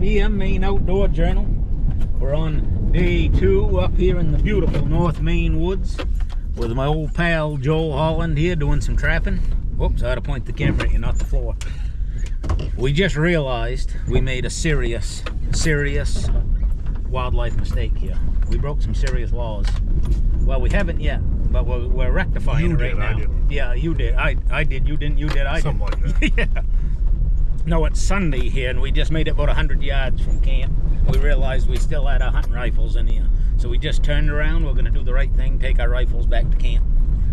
PM Maine Outdoor Journal. We're on day 2 up here in the beautiful North Maine Woods with my old pal Joe Holland here doing some trapping. Whoops, I had to point the camera at you, not the floor. We just realized we made a serious wildlife mistake here. We broke some serious laws. Well, we haven't yet, but we're rectifying it right now. I did. Yeah, you did. I did. You didn't. You did. I did. Something like that. Yeah. No, it's Sunday here, and we just made it about 100 yards from camp. We realized we still had our hunting rifles in here. So we just turned around. We're going to do the right thing, take our rifles back to camp.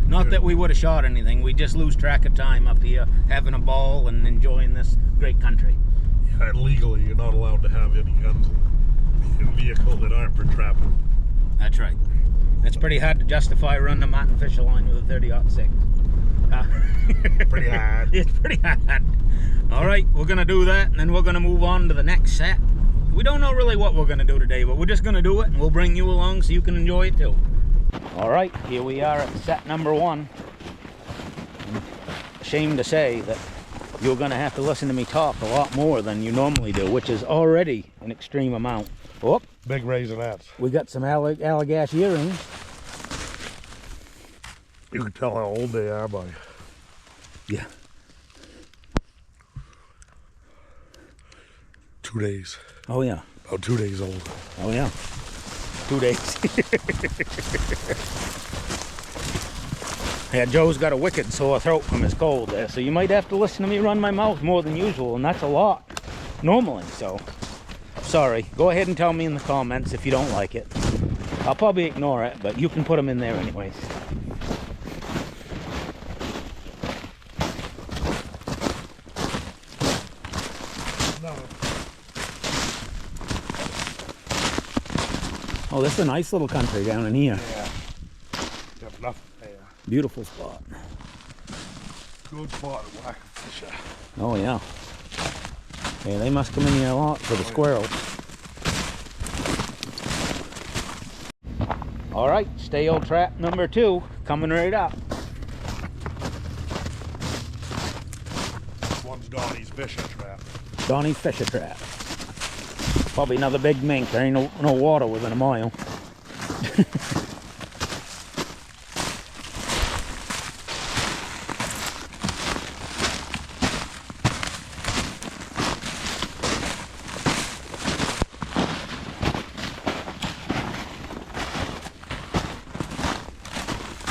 Not that we would have shot anything. We just lose track of time up here, having a ball and enjoying this great country. Yeah, and legally, you're not allowed to have any guns in vehicles that aren't for trapping. That's right. It's pretty hard to justify running a Marten fish line with a 30-06. Pretty hard. It's pretty hard. All right, we're going to do that, and then we're going to move on to the next set. We don't know really what we're going to do today, but we're just going to do it, and we'll bring you along so you can enjoy it too. All right, here we are at set number 1. I'm ashamed to say that you're going to have to listen to me talk a lot more than you normally do, which is already an extreme amount. Oh, Big raisinets. we got some allagash earrings. You can tell how old they are by. Yeah. 2 days. Oh, yeah. About 2 days old. Oh, yeah. 2 days. Yeah, Joe's got a wicked sore throat from his cold there, so you might have to listen to me run my mouth more than usual, and that's a lot normally, so sorry. Go ahead and tell me in the comments if you don't like it. I'll probably ignore it, but you can put them in there anyways. No. Oh, this is a nice little country down in here. Yeah. Got nothing there. Beautiful spot. Good spot to whack a fish at. Oh, yeah. Yeah, they must come in here a lot for the squirrels. All right, stay old trap number 2 coming right up. This one's Donnie's fishing trap. Donnie's Fisher Trap. Probably another big mink. There ain't no water within a mile.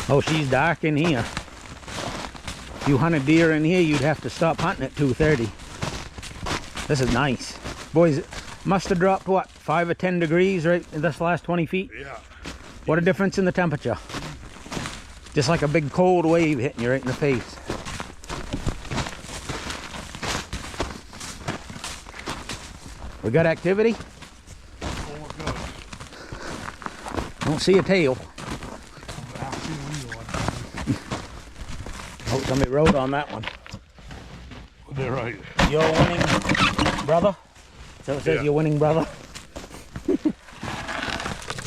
Oh, she's dark in here. If you hunted deer in here, you'd have to stop hunting at 2:30. This is nice. Boys, it must have dropped, what, 5 or 10 degrees right in this last 20 feet? Yeah. What a difference in the temperature. Just like a big cold wave hitting you right in the face. We got activity? Oh, we're good. Don't see a tail. Oh, somebody rode on that one. They're right. Your winning brother? So it says Yeah. your winning brother. Weasel.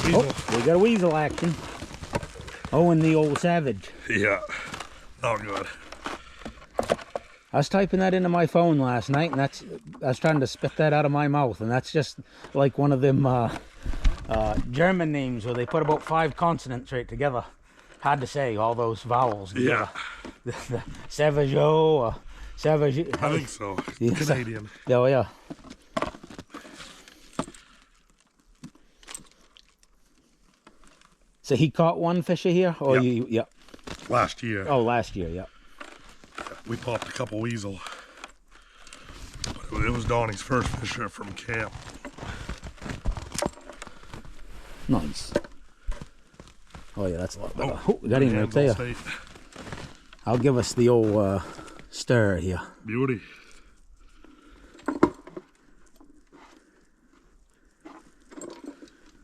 Oh, we got a weasel action. Oh, and the old savage. Yeah. Not good. I was typing that into my phone last night, and I was trying to spit that out of my mouth, and that's just like one of them German names where they put about 5 consonants right together. Hard to say, all those vowels. Yeah. The Savageau or Savage. I think so. Yeah. Canadian. Oh, yeah. So he caught one fisher here? Or Yep. you, yeah. Last year. Oh, last year, yeah. We popped a couple weasel. But it was Donnie's first fisher from camp. Nice. Oh, yeah, that's a lot better. Oh, Oh, we got him right there. State. I'll give us the old stir here. Beauty.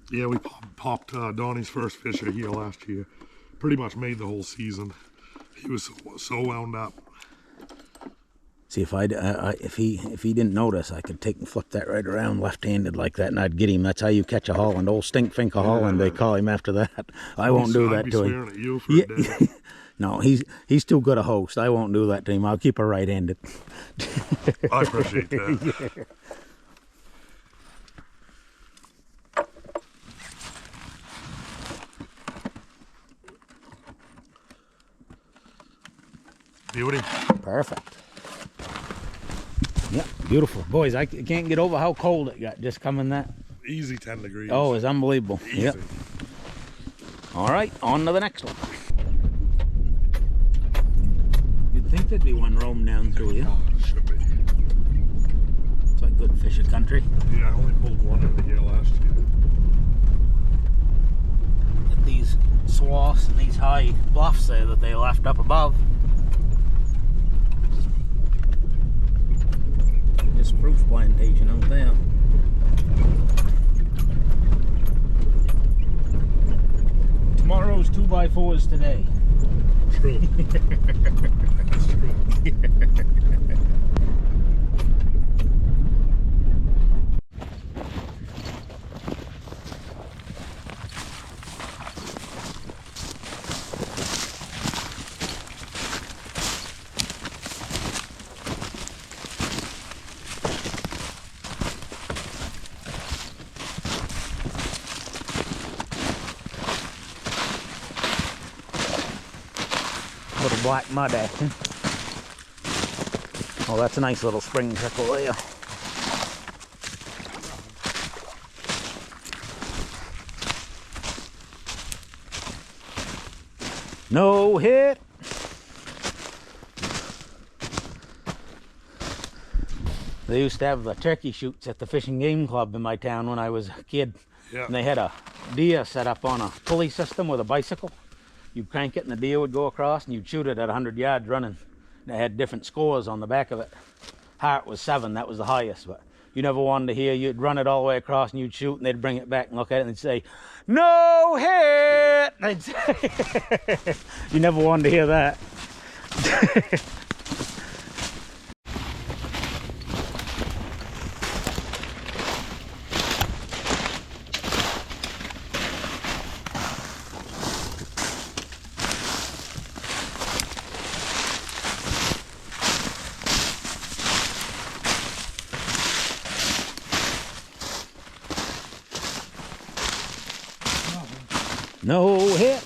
Yeah, we popped Donnie's first fisher here last year. Pretty much made the whole season. He was so wound up. See, if he didn't notice, I could take and flip that right around left-handed like that, and I'd get him. That's how you catch a Holland. Old Stinkfinker Holland, they call him after that. I won't do that to him. I'd be swearing at you for a day. No, he's too good a host. I won't do that to him. I'll keep her right-handed. I appreciate that. Yeah. Beauty. Perfect. Yeah, beautiful. Boys, I can't get over how cold it got just coming that. Easy 10 degrees. Oh, it's unbelievable. Easy. Yep. All right, on to the next one. You'd think there'd be one roam down through here. Should be. It's like good fishing country. Yeah, I only pulled one in the here last year. At these swaths and these high bluffs there that they left up above. This spruce plantation out there. Tomorrow's 2x4s today. True. That's true. Little black mud action. Oh, that's a nice little spring trickle there. No hit. They used to have the turkey shoots at the fishing game club in my town when I was a kid. Yeah. And they had a deer set up on a pulley system with a bicycle. You'd crank it and the deer would go across and you'd shoot it at 100 yards running. They had different scores on the back of it. Heart was 7, that was the highest, but you never wanted to hear. You'd run it all the way across and you'd shoot and they'd bring it back and look at it and they'd say, "No hit!" They'd say, you never wanted to hear that. No hit.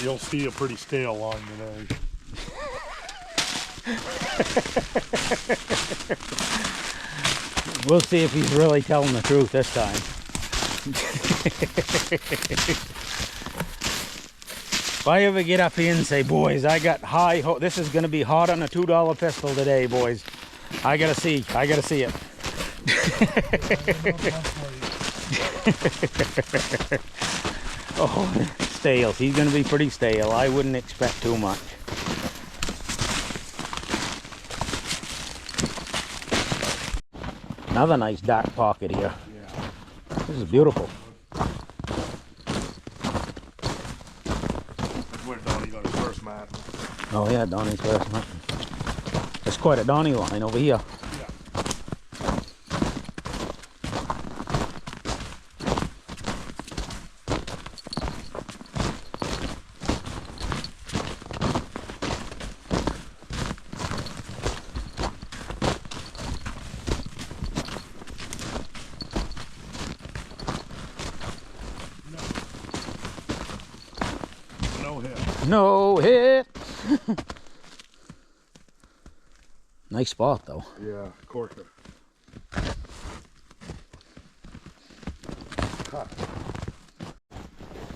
You'll see a pretty stale line today. We'll see if he's really telling the truth this time. If I ever get up here and say, "Boys, I got high hope, this is going to be hot on a $2 pistol today, boys. I gotta see it." Oh, stale. He's going to be pretty stale. I wouldn't expect too much. Another nice dark pocket here. Yeah. This is beautiful. That's where Donnie got his first mat. Oh yeah, Donnie's first Marten. There's quite a Donnie line over here. Yeah. No hit. No hit. Nice spot though. Yeah, corker. Cut.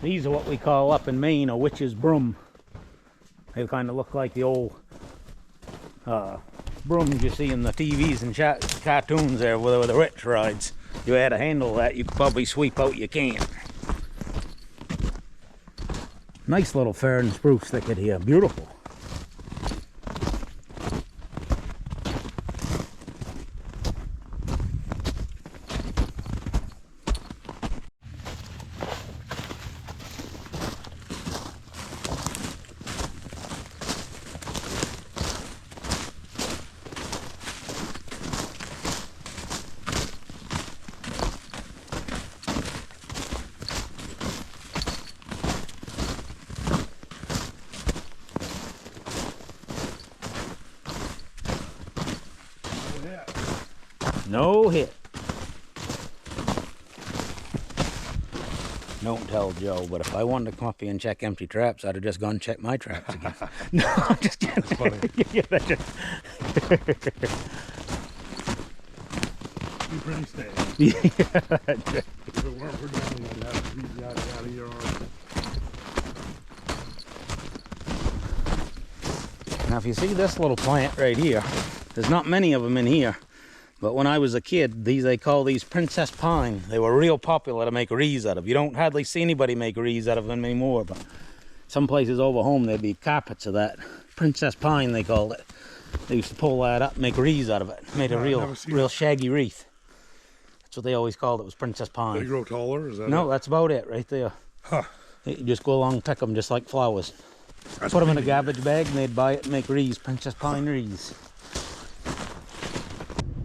These are what we call up in Maine a witch's broom. They kind of look like the old brooms you see in the TVs and cartoons there where the rich rides. You had to handle that, you could probably sweep out your can. Nice little fir and spruce thicket here, beautiful. No hit. Don't tell Joe, but if I wanted to come up here and check empty traps, I'd have just gone and checked my traps again. No, I'm just kidding. That's funny. Yeah, that's just... You're pretty stale. Yeah, that's just... If it weren't for Donnie, I'd have to beat out of here already. Now, if you see this little plant right here, there's not many of them in here. But when I was a kid, they call these princess pine. They were real popular to make wreaths out of. You don't hardly see anybody make wreaths out of them anymore, but some places over home there'd be carpets of that. Princess pine, they called it. They used to pull that up and make wreaths out of it. Made a real shaggy wreath. That's what they always called it, was princess pine. They grow taller? Is that No, that's about it right there. Huh. You just go along and pick them just like flowers. That's Put them in a neat. garbage bag and they'd buy it and make wreaths, princess pine wreaths.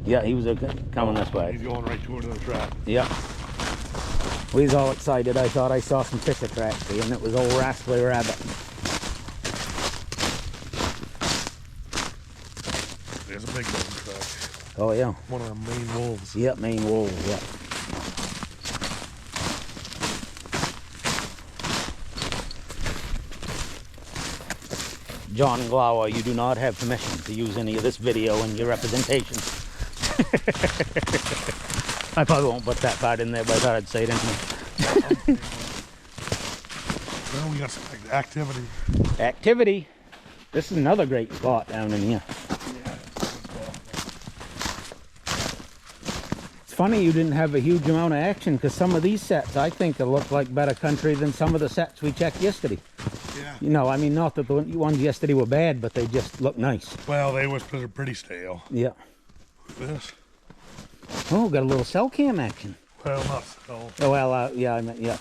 Yeah, he was coming this way. He's going right toward the trap. Yeah. We was all excited. I thought I saw some fisher tracks here, and it was old Rascally Rabbit. There's a big one track. Oh, yeah. One of the Maine wolves. Yep, Maine wolves, yep. John Glower, you do not have permission to use any of this video in your representation. I probably won't put that part in there, but I thought I'd say it anyway. Well, we got some activity. Activity. This is another great spot down in here. It's funny you didn't have a huge amount of action, because some of these sets I think will look like better country than some of the sets we checked yesterday. Yeah. You know, I mean, not that the ones yesterday were bad, but they just look nice. Well, they was pretty stale. Yeah. This. Oh, got a little cell cam action. Well, not stale. Oh, well, yeah, I meant, yeah,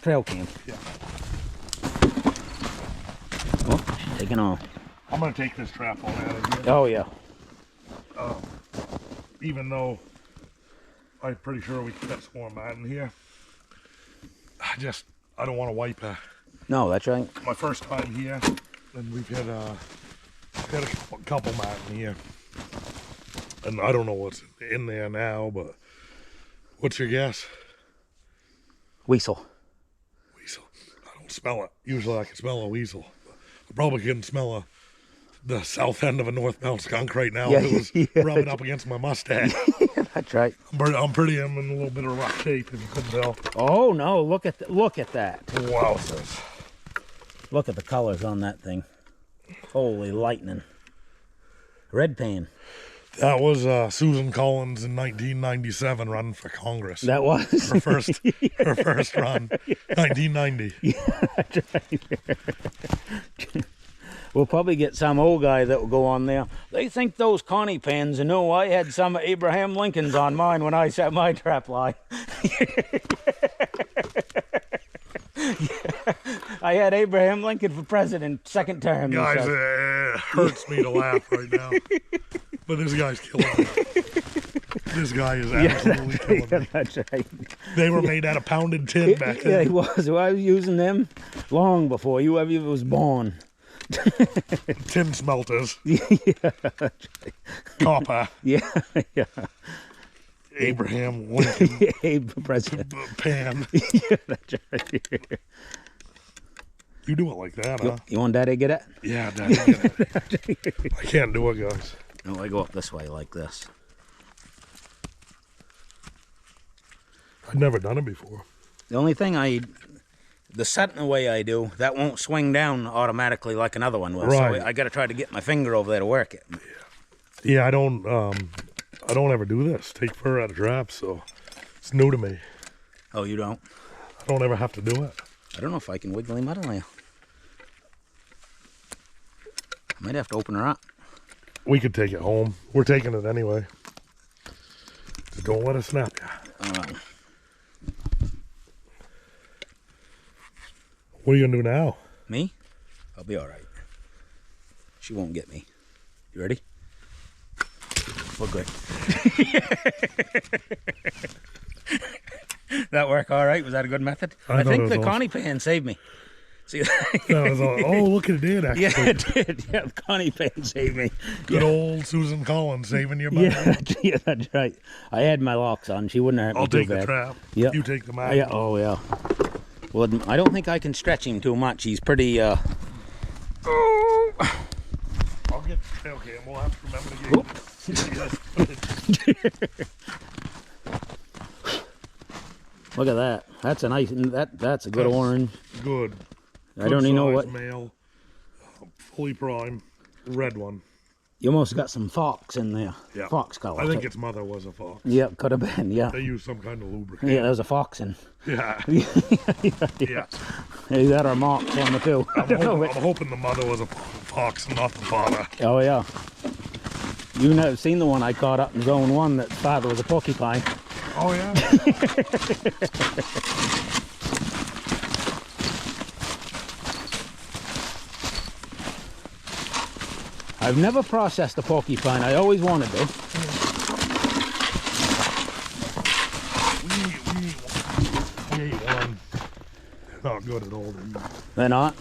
trail cam. Yeah. Oh, she's taking off. I'm going to take this trap on out of here. Oh, yeah. Even though I'm pretty sure we can catch some more marten here. I don't want to wipe No, that's right. my first time here, and we've had a couple marten here. And I don't know what's in there now, but what's your guess? Weasel. Weasel. I don't smell it. Usually I can smell a weasel. I probably couldn't smell the south end of a North Maine skunk right now. Yeah, It was yeah. rubbing up against my mustache. That's right. I'm in a little bit of rough shape, if you couldn't tell. Oh, no, look at that. Wow. Look at the colors on that thing. Holy lightning. Red pan. That was Susan Collins in 1997 running for Congress. That was? Her first run, 1990. Yeah, that's right. We'll probably get some old guy that will go on there. They think those Connie pans, and no, I had some Abraham Lincoln's on mine when I set my trap line. I had Abraham Lincoln for president, second term. Guys, it hurts me to laugh right now. But this guy's killing me. This guy is absolutely killing me. That's right. They were made out of pounded tin back Yeah, then. he was. Well, I was using them long before you ever was born. Tin smelters. Yeah, that's right. Copper. Yeah, yeah. Abraham Lincoln Abe president. pan. Yeah, that's right. You do it like that, huh? You want Daddy to get it? Yeah, Daddy, get it. I can't do it, guys. No, I go up this way like this. I've never done it before. The only thing the setting the way I do, that won't swing down automatically like another one will. Right. So I got to try to get my finger over there to work it. Yeah, I don't ever do this. Take fur out of traps, so it's new to me. Oh, you don't? I don't ever have to do it. I don't know if I can wiggle him out of there. I might have to open her up. We could take it home. We're taking it anyway. Just don't let it snap you. What are you gonna do now? Me? I'll be all right. She won't get me. You ready? We're good. That work all right? Was that a good method? I think the Connie pan saved me. See, I was like, oh, look, it did actually. yeah, it did. Yeah, Connie Payne saved me. Good old Susan Collins saving your butt. Yeah, that's right. I had my locks on. She wouldn't hurt me I'll too take bad. the trap. Yep. You take the mat. Yeah. Oh yeah. Well, I don't think I can stretch him too much. He's pretty. I'll get the trail cam. We'll have to remember to get. Look at that. That's a nice. That's a good orange. Good. I don't even know what. Male, fully prime, red one. You almost got some fox in there. Yeah. Fox color. I think its mother was a fox. Yeah, could have been. Yeah. They used some kind of lubricant. Yeah, there was a fox in. Yeah. Yeah. He got our marks on the two. I'm hoping the mother was a fox and not the father. Oh yeah. You know, seen the one I caught up in zone 1 that father was a porcupine. Oh yeah. I've never processed a porcupine. I always wanted to. We ate one. Not good at all. They're not.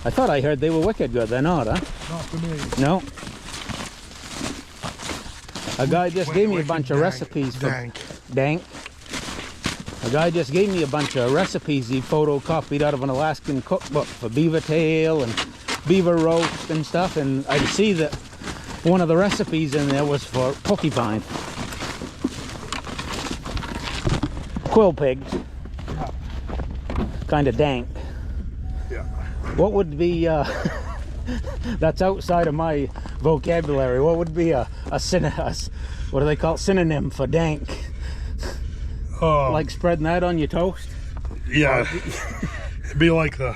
I thought I heard they were wicked good. They're not, huh? Not for me. No. A guy just gave me a bunch of Dank. recipes for Dank. A guy just gave me a bunch of recipes he photocopied out of an Alaskan cookbook for beaver tail and beaver roast and stuff, and I see that one of the recipes in there was for porcupine. Quill pigs. Kind of dank. Yeah. What would be that's outside of my vocabulary. What would be a what do they call it? Synonym for dank? Like spreading that on your toast? Yeah. It'd be like the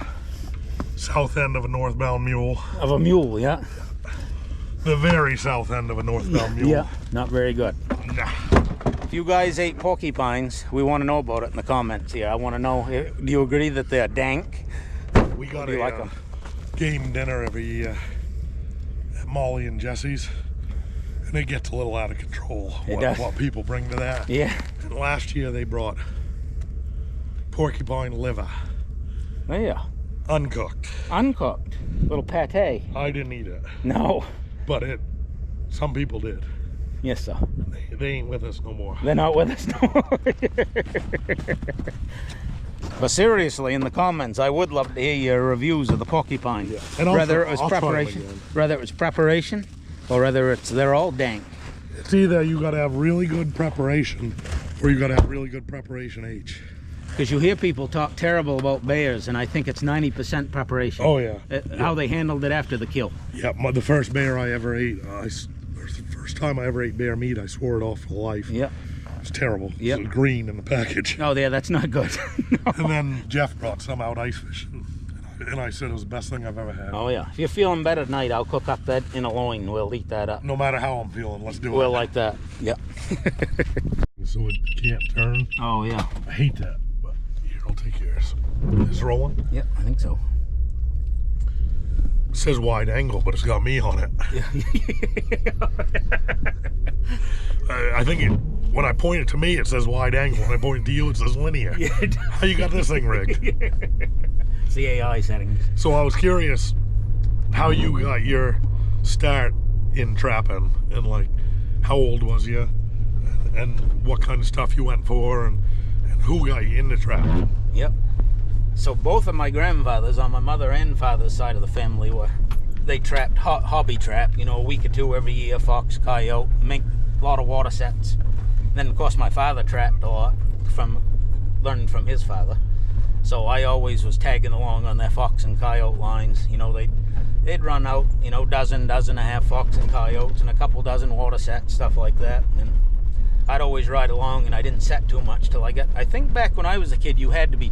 south end of a northbound mule. Of a mule, yeah. The very south end of a northbound mule. Yeah, not very good. Nah. If you guys ate porcupines, we want to know about it in the comments here. I want to know, do you agree that they're dank? We got Do you a like them? game dinner every year at Molly and Jesse's, and it gets a little out of control what people bring to that. Yeah. And last year they brought porcupine liver, Yeah. uncooked. Uncooked. Little pate. I didn't eat it, No. but some people did. Yes, sir. They ain't with us no more. They're not with us no. But seriously, in the comments, I would love to hear your reviews of the porcupine. Yeah. And Whether it was I'll try 'em preparation, again. whether it was preparation, or whether they're all dank. It's either you got to have really good preparation, or you got to have really good preparation H. Because you hear people talk terrible about bears, and I think it's 90% preparation. Oh yeah. How they handled it after the kill. Yeah, the first bear I ever ate, the first time I ever ate bear meat, I swore it off for life. Yep. It was terrible. Yep. It was green in the package. Oh, yeah, that's not good. No. And then Jeff brought some out ice fishing, and I said it was the best thing I've ever had. Oh, yeah. If you're feeling better tonight, I'll cook up that in a loin. We'll eat that up. No matter how I'm feeling, let's do it. We'll like that. Yep. So it can't turn. Oh, yeah. I hate that, but here, I'll take yours. Is it rolling? Yep, I think so. It says wide angle, but it's got me on it. I think when I point it to me, it says wide angle. When I point it to you, it says linear. How you got this thing rigged? It's the AI settings. So I was curious how you got your start in trapping, and like how old was you, and what kind of stuff you went for, and who got you into trapping. Yep. So both of my grandfathers on my mother and father's side of the family they trapped hobby trap, you know, a week or two every year, fox, coyote, mink, a lot of water sets. Then of course my father trapped a lot learning from his father. So I always was tagging along on their fox and coyote lines. You know, they'd run out, you know, dozen and a half fox and coyotes and a couple dozen water sets, stuff like that. And I'd always ride along, and I didn't set too much till I think back when I was a kid, you had to be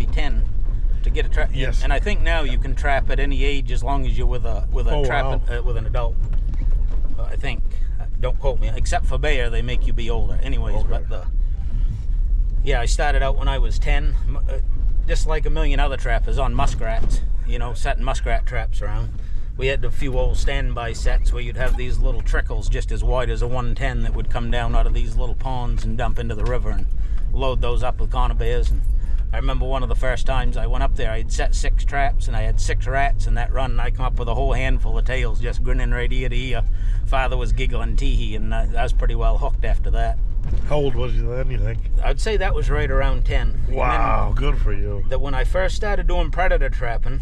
10 to get a trap. Yes. And I think now you can trap at any age as long as you're with an adult. I think. Don't quote me. Except for bear, they make you be older. Anyways, okay. But I started out when I was 10, just like a million other trappers on muskrats. You know, setting muskrat traps around. We had a few old standby sets where you'd have these little trickles just as wide as a 110 that would come down out of these little ponds and dump into the river, and load those up with conibears. And I remember one of the first times I went up there, I had set 6 traps and I had 6 rats in that run, and I come up with a whole handful of tails, just grinning right ear to ear. Father was giggling tee-hee, and I was pretty well hooked after that. How old was you then, you think? I'd say that was right around 10. Wow, good for you. That when I first started doing predator trapping,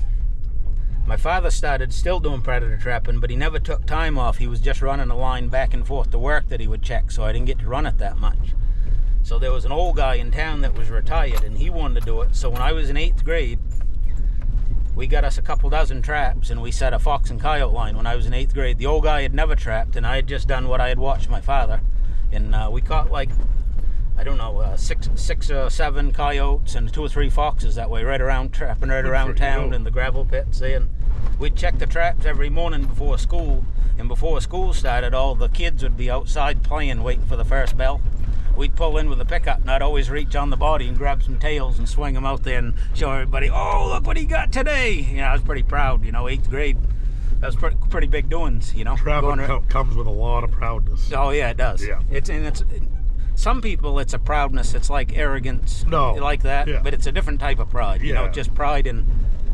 my father started still doing predator trapping, but he never took time off. He was just running a line back and forth to work that he would check, so I didn't get to run it that much. So there was an old guy in town that was retired, and he wanted to do it. So when I was in 8th grade, we got us a couple dozen traps, and we set a fox and coyote line when I was in 8th grade. The old guy had never trapped, and I had just done what I had watched my father. And we caught like, I don't know, 6 or 7 coyotes and 2 or 3 foxes that way, right around, trapping right around town in the gravel pits there. And we'd check the traps every morning before school, and before school started, all the kids would be outside playing, waiting for the first bell. We'd pull in with a pickup, and I'd always reach on the body and grab some tails and swing them out there and show everybody, oh, look what he got today. You know, I was pretty proud, 8th grade. That was pretty big doings, Trapping comes with a lot of proudness. Oh, yeah, it does. Yeah. Some people, it's a proudness. It's like arrogance. No. Like that. Yeah. But it's a different type of pride. Just pride in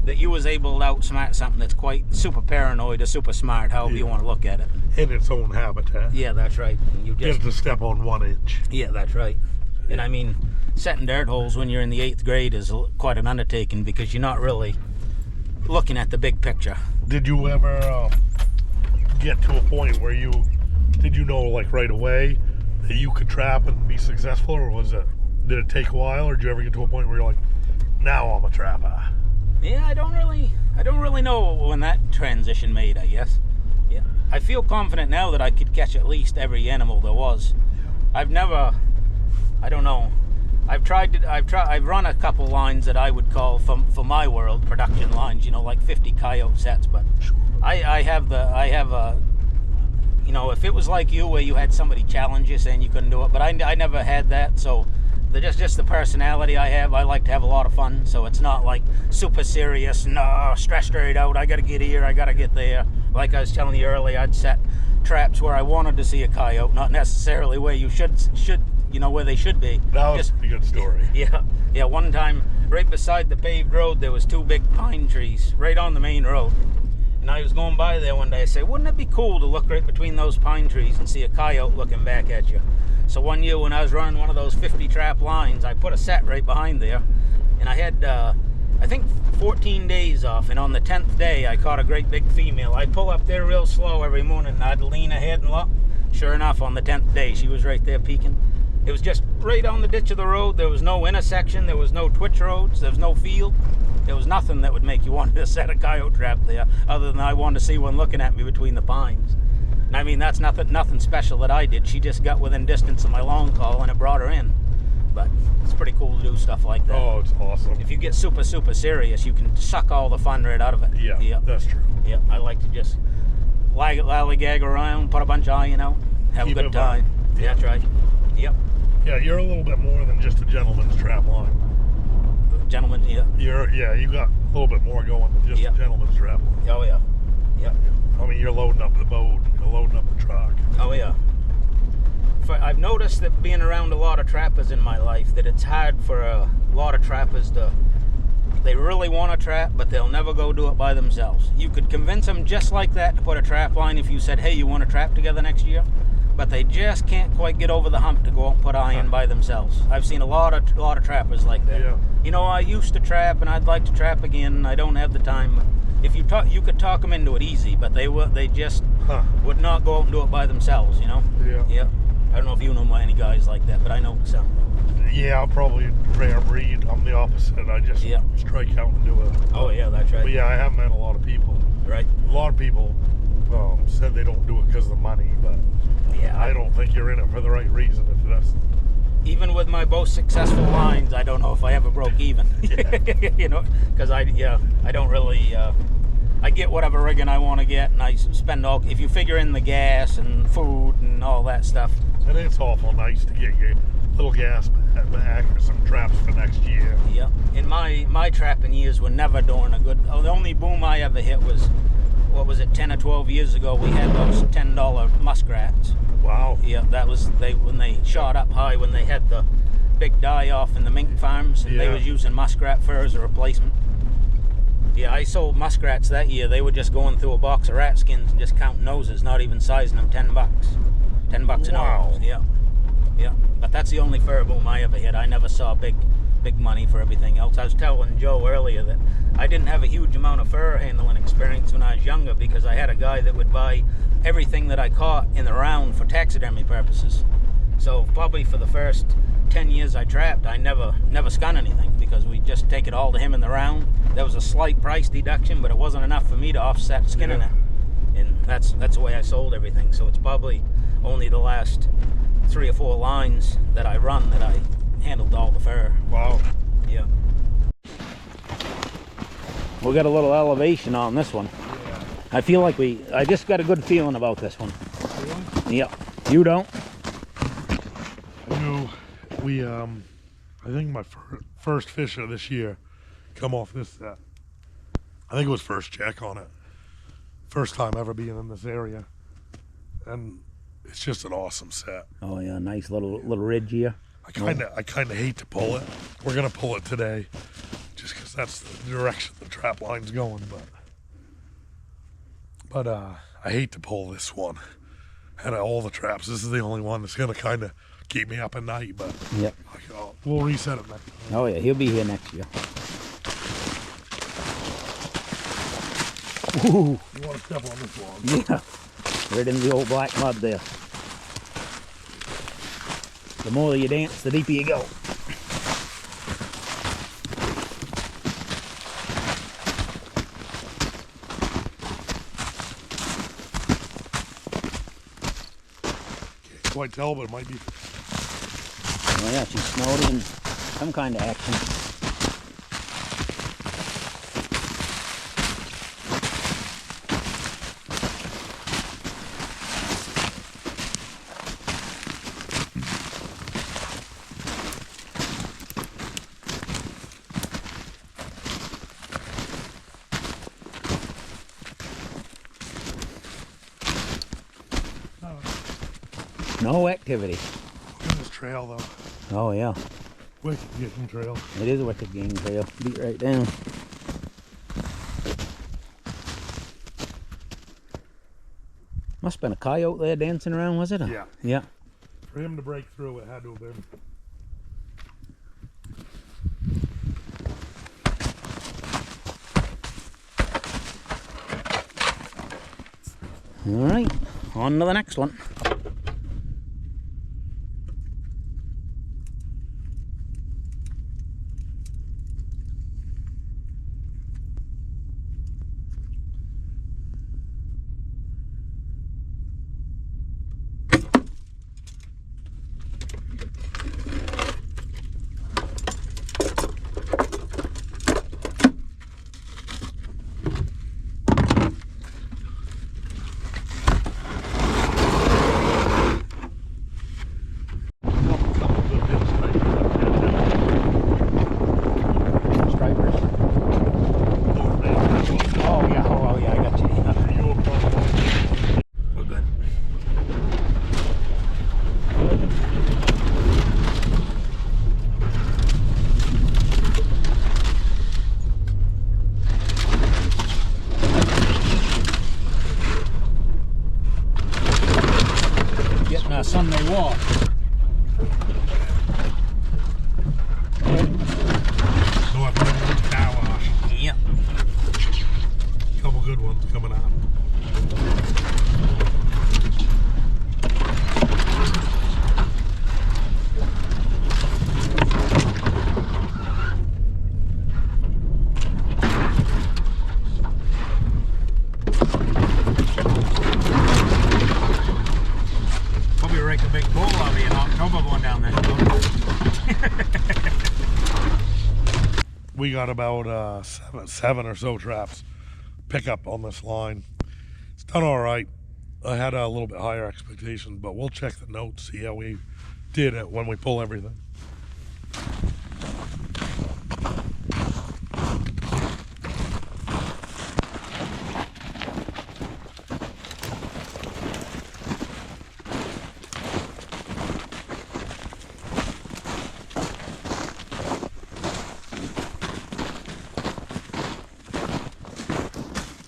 that you was able to outsmart something that's quite super paranoid or super smart, however you want to look at it. In its own habitat. Yeah, that's right. And you just to step on 1 inch. Yeah, that's right. And I mean, setting dirt holes when you're in the 8th grade is quite an undertaking, because you're not really looking at the big picture. Did you ever get to a point where did you know like right away that you could trap and be successful, or did it take a while, or did you ever get to a point where you're like, now I'm a trapper? Yeah, I don't really know when that transition made, I guess. Yeah. I feel confident now that I could catch at least every animal there was. I've never, I don't know. I've run a couple lines that I would call, for my world, production lines, like 50 coyote sets, but I have if it was like you, where you had somebody challenge you saying you couldn't do it, but I never had that, so just the personality I have, I like to have a lot of fun, so it's not like super serious, no, stressed right out, I gotta get here, I gotta get there. Like I was telling you earlier, I'd set traps where I wanted to see a coyote, not necessarily where you should where they should be. That was a good story. Yeah, one time, right beside the paved road, there was 2 big pine trees, right on the main road. And I was going by there one day, I said, wouldn't it be cool to look right between those pine trees and see a coyote looking back at you? So one year when I was running one of those 50 trap lines, I put a set right behind there, and I had, I think 14 days off, and on the 10th day, I caught a great big female. I'd pull up there real slow every morning, and I'd lean ahead and look. Sure enough, on the 10th day, she was right there peeking. It was just right on the ditch of the road. There was no intersection. There was no twitch roads. There was no field. There was nothing that would make you want to set a coyote trap there, other than I wanted to see one looking at me between the pines. And I mean, that's nothing special that I did. She just got within distance of my long call, and it brought her in. But it's pretty cool to do stuff like that. Oh, it's awesome. If you get super, super serious, you can suck all the fun right out of it. Yeah, that's true. Yeah, I like to just lollygag around, put a bunch of iron out, have a good time. Yeah, that's right. Yep. Yeah, you're a little bit more than just a gentleman's trap line. Gentleman, yeah. You got a little bit more going than just a gentleman's trap line. Oh, yeah. Yep. I mean, you're loading up the boat, you're loading up the truck. Oh, yeah. I've noticed that being around a lot of trappers in my life, that it's hard for a lot of trappers they really want to trap, but they'll never go do it by themselves. You could convince them just like that to put a trap line if you said, hey, you want to trap together next year? But they just can't quite get over the hump to go out and put iron by themselves. I've seen a lot of trappers like that. Yeah. I used to trap, and I'd like to trap again. I don't have the time. If you could talk them into it easy, but they just would not go out and do it by themselves. Yeah. I don't know if you know any guys like that, but I know some. Yeah, I'm probably a rare breed. I'm the opposite. I just strike out and do it. Oh yeah, that's right. But yeah, I have met a lot of people. Right. A lot of people said they don't do it because of the money, but yeah, I don't think you're in it for the right reason. If that's even with my most successful lines, I don't know if I ever broke even. Because I don't really. I get whatever rigging I want to get, and I spend all. If you figure in the gas and food and all that stuff. And it's awful nice to get your little gas back or some traps for next year. Yeah. In my trapping years were never doing a good. The only boom I ever hit was, what was it, 10 or 12 years ago? We had those $10 muskrats. Wow. Yeah, that was when they shot up high, when they had the big die-off in the mink farms, and they was using muskrat fur as a replacement. Yeah, I sold muskrats that year. They were just going through a box of rat skins and just counting noses, not even sizing them. $10. $10 an nose. Yeah, yeah. But that's the only fur boom I ever hit. I never saw big money for everything else. I was telling Joe earlier that I didn't have a huge amount of fur handling experience when I was younger because I had a guy that would buy everything that I caught in the round for taxidermy purposes. So probably for the first 10 years I trapped, I never skun anything because we just take it all to him in the round. There was a slight price deduction, but it wasn't enough for me to offset skinning it. And that's the way I sold everything. So it's probably only the last 3 or 4 lines that I run that I handled all the fur. Wow. Yeah. We got a little elevation on this one. Yeah. I feel like I just got a good feeling about this one. Really? Yeah. You don't? I know I think my first fish of this year come off this set. I think it was first check on it. First time ever being in this area. And it's just an awesome set. Oh yeah, nice little ridge here. I kind of hate to pull it. We're gonna pull it today, just because that's the direction the trap line's going. But I hate to pull this one. Out of all the traps, this is the only one that's gonna kind of keep me up at night. But yep, we'll reset it next time. Oh yeah, he'll be here next year. Ooh. You want to step on this one? Yeah, right in the old black mud there. The more you dance, the deeper you go. Can't quite tell, but it might be. Oh yeah, she's snorted in some kind of action. No activity. Look at this trail, though. Oh yeah. Wicked getting trail. It is a wicked game trail. Beat right down. Must have been a coyote there dancing around, was it? Yeah. Yeah. For him to break through, it had to have been. All right, on to the next one. Sunday walk. North Maine Woods car wash. Yep. Couple good ones coming out. A big bull out here in October going down there. We got about seven or so traps pick up on this line. It's done all right. I had a little bit higher expectations, but we'll check the notes, see how we did it when we pull everything.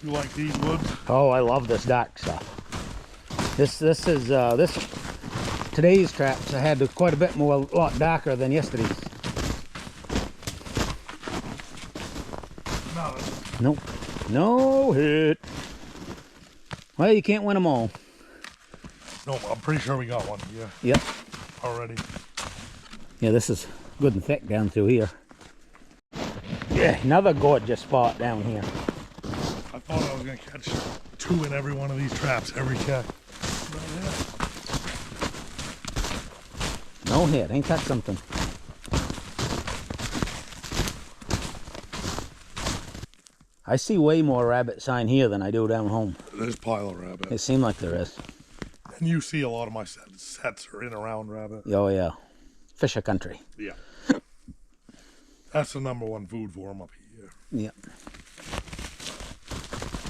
You like these woods? Oh, I love this dark stuff. This is today's traps. I had quite a bit more, a lot darker than yesterday's. No. Nope. No hit. Well, you can't win them all. No, I'm pretty sure we got one here. Yep. Already. Yeah, this is good and thick down through here. Yeah, another gorgeous spot down here. I thought I was going to catch 2 in every one of these traps every check. No hit. Ain't that something? I see way more rabbit sign here than I do down home. There's a pile of rabbit. It seems like there is. And you see a lot of my sets are in around rabbit. Oh yeah. Fisher country. Yeah. That's the #1 food for them up here. Yep.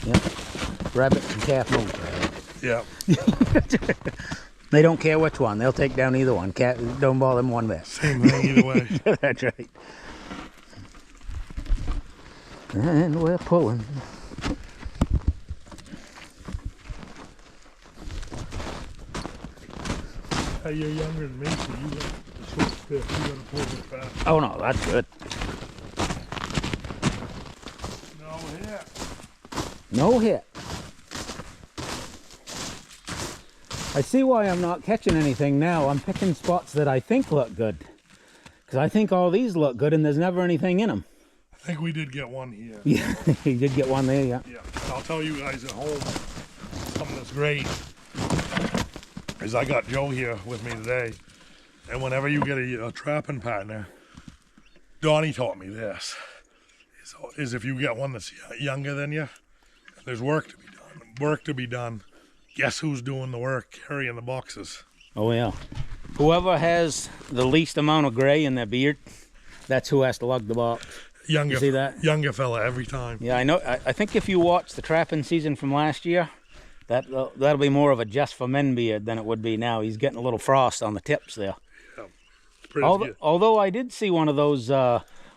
Yep. Rabbits and calf moose. Yeah. They don't care which one. They'll take down either one. Cat don't bother them one bit. Same thing either way. That's right. And we're pulling. Hey, you're younger than me, so you got the short stick. You got to pull it fast. Oh no, that's good. No hit. No hit. I see why I'm not catching anything now. I'm picking spots that I think look good. Because I think all these look good and there's never anything in them. I think we did get one here. Yeah, you did get one there, yeah. Yeah, and I'll tell you guys at home, something that's great is I got Joe here with me today, and whenever you get a trapping partner, Donnie taught me this, is if you get one that's younger than you, there's work to be done. Guess who's doing the work, carrying the boxes? Oh yeah. Whoever has the least amount of gray in their beard, that's who has to lug the box. Younger, you see that? Younger fella every time. Yeah, I know. I think if you watch the trapping season from last year, that'll be more of a just for men beard than it would be now. He's getting a little frost on the tips there. Yeah, although I did see one of those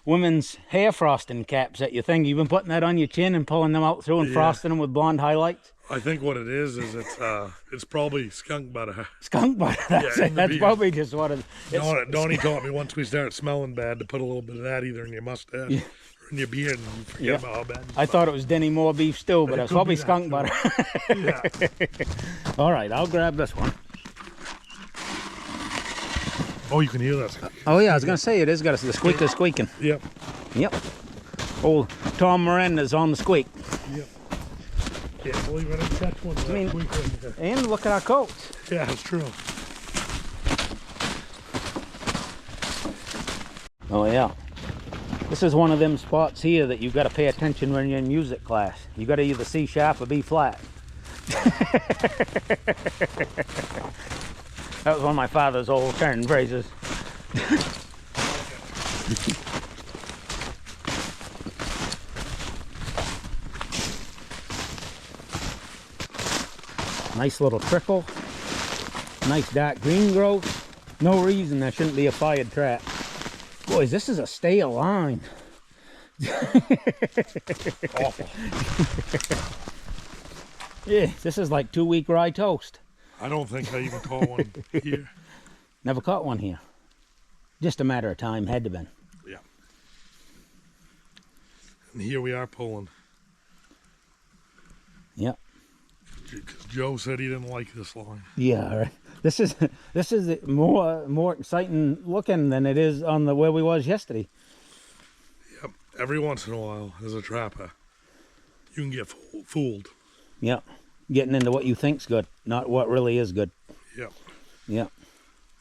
women's hair frosting caps at your thing. You've been putting that on your chin and pulling them out through and frosting them with blonde highlights. I think what it is it's probably skunk butter. Skunk butter. That's probably just what it is. Donnie taught me once we start smelling bad to put a little bit of that either in your mustache or in your beard, and you forget about how bad. I thought it was Denny Moore beef stew, but it's probably skunk butter. Yeah. All right, I'll grab this one. Oh, you can hear that. Oh yeah, I was gonna say it is got the squeaker squeaking. Yep. Yep. Old Tom Marten is on the squeak. Yep. Can't believe I didn't catch one. And look at our coats. Yeah, it's true. Oh yeah. This is one of them spots here that you've got to pay attention when you're in music class. You got to either C sharp or B flat. That was one of my father's old turn phrases. Nice little trickle. Nice dark green growth. No reason there shouldn't be a fired trap. Boys, this is a stale line. Awful. Yeah, this is like 2-week rye toast. I don't think I even caught one here. Never caught one here. Just a matter of time, had to been. Yeah. And here we are pulling. Yep. Because Joe said he didn't like this line. Yeah, right. This is more exciting looking than it is on the where we was yesterday. Yep. Every once in a while, as a trapper, you can get fooled. Yep. Getting into what you think's good, not what really is good. Yep. Yep.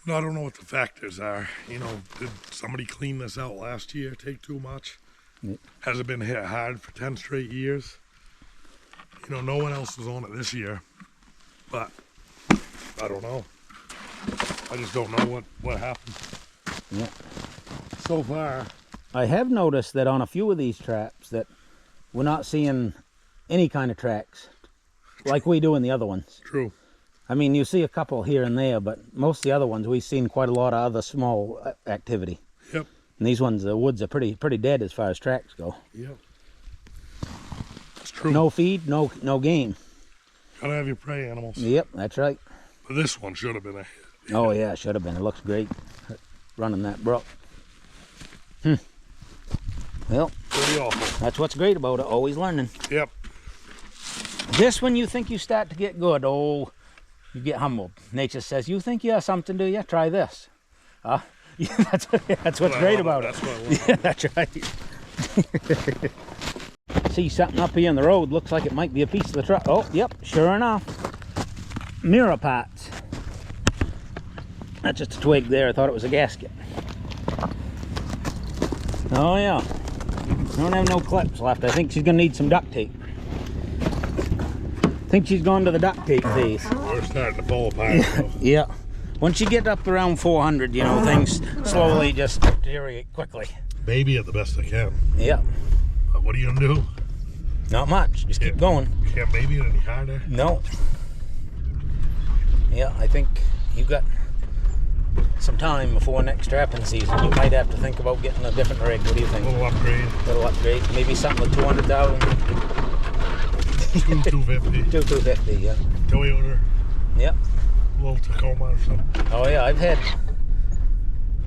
I don't know what the factors are. You know, did somebody clean this out last year, take too much? Yep. Has it been hit hard for 10 straight years? You know, no one else was on it this year, but I don't know. I just don't know what happened. Yep. So far. I have noticed that on a few of these traps that we're not seeing any kind of tracks like we do in the other ones. True. I mean, you see a couple here and there, but most of the other ones we've seen quite a lot of other small activity. Yep. And these ones, the woods are pretty dead as far as tracks go. Yep. Let's True. No feed, no game. Gotta have your prey animals. Yep, that's right. But this one should have been a hit. Oh yeah, it should have been. It looks great running that brook. Well, Pretty awful. that's what's great about it, always learning. Yep. This when you think you start to get good, oh, you get humbled. Nature says, you think you have something, do you? Try this. Yeah, that's what's great about it. That's what I love. Yeah, that's right. See something up here in the road, looks like it might be a piece of the truck. Oh, yep, sure enough. Mirror parts. That's just a twig there, I thought it was a gasket. Oh yeah. I don't have no clips left. I think she's gonna need some duct tape. I think she's gone to the duct tape phase. We're starting to fall apart. Yeah. Once you get up around 400, you know, things slowly just deteriorate quickly. Baby it the best I can. Yeah. But what are you gonna do? Not much. Just keep going. Can't baby it any harder. No. Yeah, I think you got some time before next trapping season. You might have to think about getting a different rig. What do you think? A little upgrade. Little upgrade. Maybe something with 200,000. 250. 250, yeah. Toyota. Yep. A little Tacoma or something. Oh yeah, I've had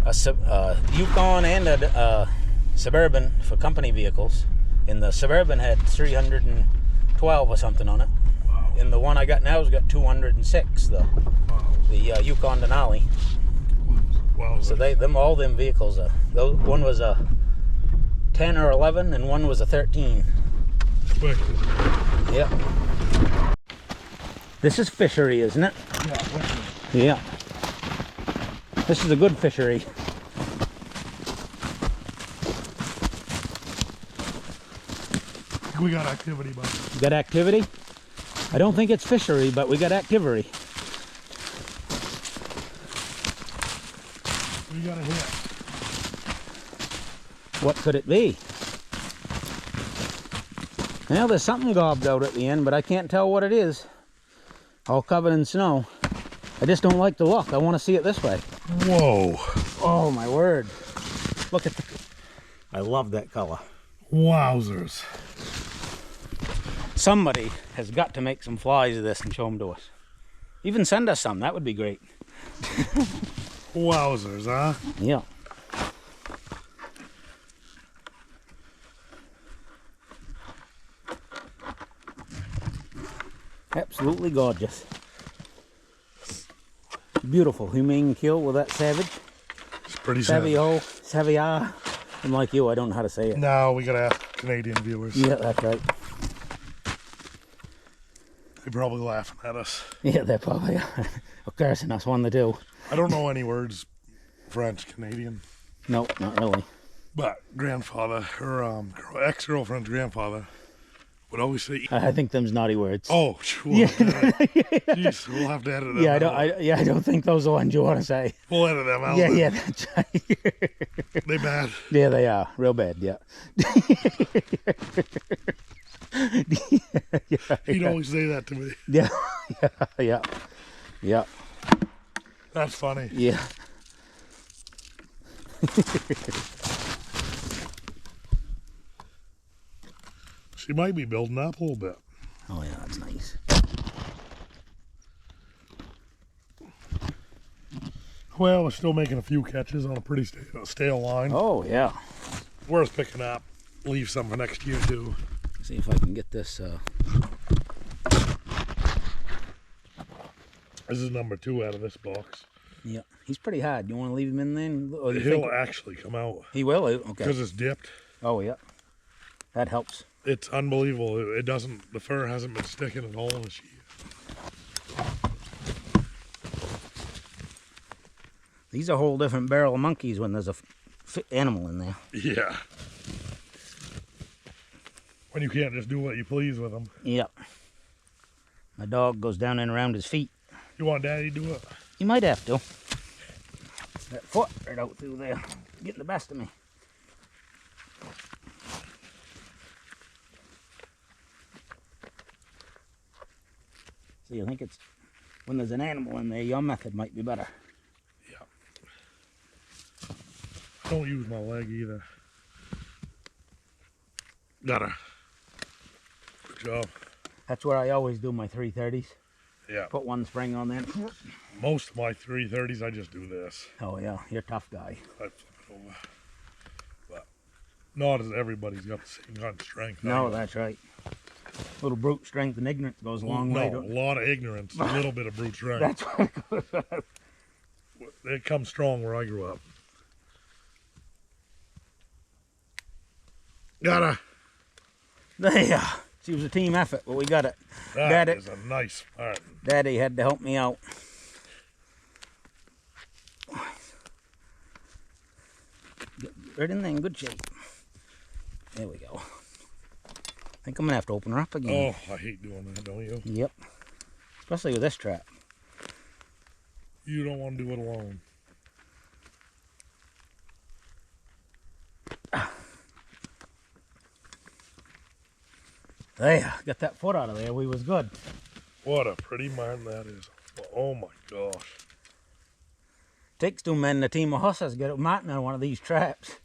a Yukon and a Suburban for company vehicles. And the Suburban had 312 or something on it. Wow. And the one I got now has got 206 though. Wow. The Yukon Denali. Wow. So all them vehicles are. One was a 10 or 11, and one was a 13. Quick. Yep. This is fishery, isn't it? Yeah. Yeah. This is a good fishery. We got activity, bud. We got activity? I don't think it's fishery, but we got activity. We got a hit. What could it be? Well, there's something gobbed out at the end, but I can't tell what it is. All covered in snow. I just don't like the look. I want to see it this way. Whoa. Oh my word. Look at the... I love that color. Wowzers. Somebody has got to make some flies of this and show them to us. Even send us some. That would be great. Wowzers, huh? Yeah. Absolutely gorgeous. Beautiful, humane kill with that savage. It's pretty sad. Savio, Savia. I'm like you, I don't know how to say it. No, we gotta ask Canadian viewers. Yeah, that's right. They're probably laughing at us. Yeah, they probably are. Of course, and that's one to do. I don't know any words French, Canadian. No, not really. But grandfather, or ex-girlfriend's grandfather, would always say, I think them's naughty words. oh, sure. Yeah. Jeez, we'll have to edit them Yeah, out. I don't think those are the ones you want to say. We'll edit them out. Yeah, that's right. They bad. Yeah, they are. Real bad, yeah. He'd always say that to me. Yeah, yeah. That's funny. Yeah. She might be building up a little bit. Oh yeah, that's nice. Well, we're still making a few catches on a pretty stale line. Oh yeah. Worth picking up. Leave some for next year too. See if I can get this. This is number 2 out of this box. Yeah, he's pretty hard. You want to leave him in then? Or do you He'll think... actually come out. He will. Okay. Because it's dipped. Oh yeah, that helps. It's unbelievable. It doesn't. The fur hasn't been sticking at all in the sheet. These are a whole different barrel of monkeys when there's a animal in there. Yeah. When you can't just do what you please with them. Yep. My dog goes down and around his feet. You want Daddy to do it? You might have to. That foot right out through there, getting the best of me. So you think it's when there's an animal in there, your method might be better. Yeah. I don't use my leg either. Gotta job. That's where I always do my 330s. Yeah. Put one spring on there. Most of my 330s, I just do this. Oh yeah, you're a tough guy. I flip it over. But not as everybody's got the same kind of strength. No, that's right. Little brute strength and ignorance goes a long way. No, a lot of ignorance, a little bit of brute strength. That's what It comes strong where I grew up. Gotta. There. She was a team effort, but we got it. That is a nice Marten. Daddy had to help me out. Get right in there in good shape. There we go. I think I'm gonna have to open her up again. Oh, I hate doing that, don't you? Yep. Especially with this trap. You don't want to do it alone. There, got that foot out of there. We was good. What a pretty Marten that is. Oh my gosh. Takes 2 men and a team of horses to get a Marten on one of these traps.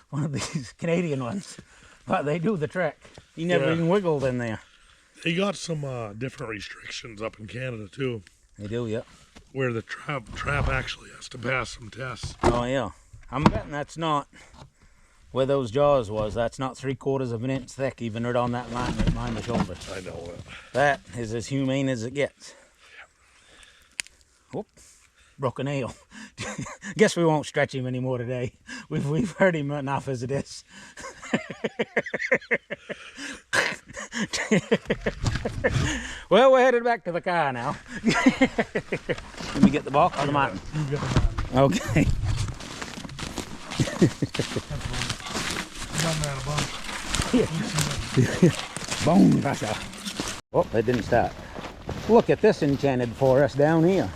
One of these Canadian ones. But they do the trick. He never even wiggled in there. They got some different restrictions up in Canada too. They do, yeah. Where the trap actually has to pass some tests. Oh yeah. I'm betting that's not where those jaws was. That's not 3/4 of an inch thick, even right on that line right behind the shoulder. I know it. That is as humane as it gets. Whoop. Broke a nail. Guess we won't stretch him anymore today. We've hurt him enough as it is. Well, we're headed back to the car now. Let me get the box or the Marten. You get the Marten. Okay. Done that a bunch. Bone crusher. Oh, that didn't start. Look at this enchanted forest down here.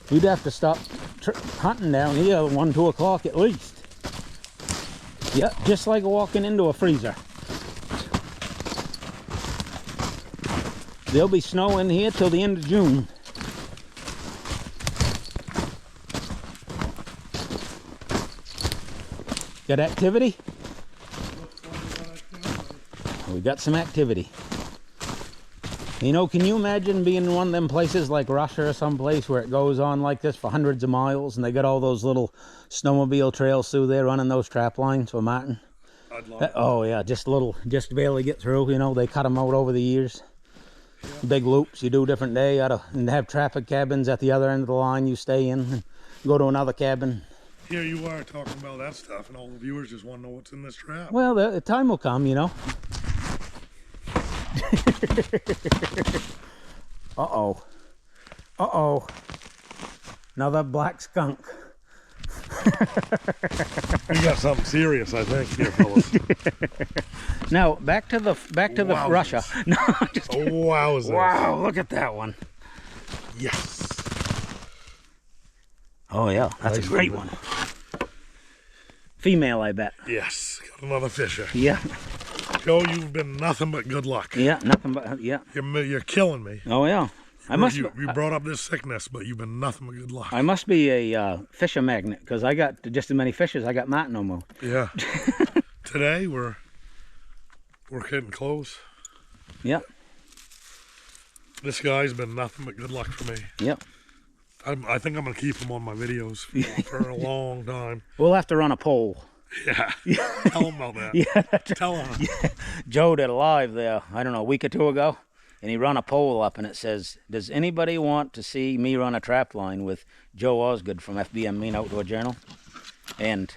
You'd have to stop hunting down here 1, 2 o'clock at least. Yep, just like walking into a freezer. There'll be snow in here till the end of June. Got activity? We got some activity. You know, can you imagine being in one of them places like Russia or someplace where it goes on like this for hundreds of miles and they got all those little snowmobile trails through there running those trap lines for Marten? I'd love it. Oh yeah, just to barely get through, you know, they cut them out over the years. Yeah. Big loops, you do a different day, and have traffic cabins at the other end of the line you stay in, and go to another cabin. Here you are talking about that stuff and all the viewers just want to know what's in this trap. Well, the time will come, you know. Uh-oh. Uh-oh. Another black skunk. We got something serious, I think, here, fellas. Now, back to the Russia. No, just kidding. Wowzers. Wow, look at that one. Yes. Oh yeah, that's nice a great one. Female, I bet. Yes, got another fisher. Yeah. Joe, you've been nothing but good luck. Yeah, nothing but, yeah. You're killing me. Oh yeah. You brought up this sickness, but you've been nothing but good luck. I must be a fisher magnet, because I got just as many fishes I got Marten no more. Yeah. Today we're getting close. Yep. This guy's been nothing but good luck for me. Yep. I think I'm gonna keep him on my videos for a long time. We'll have to run a poll. Yeah. Tell him about that. Yeah. Tell him. Yeah. Joe did a live there, I don't know, a week or 2 ago. And he run a poll up and it says, does anybody want to see me run a trap line with Joe Osgood from FBM Mean Outdoor Journal? And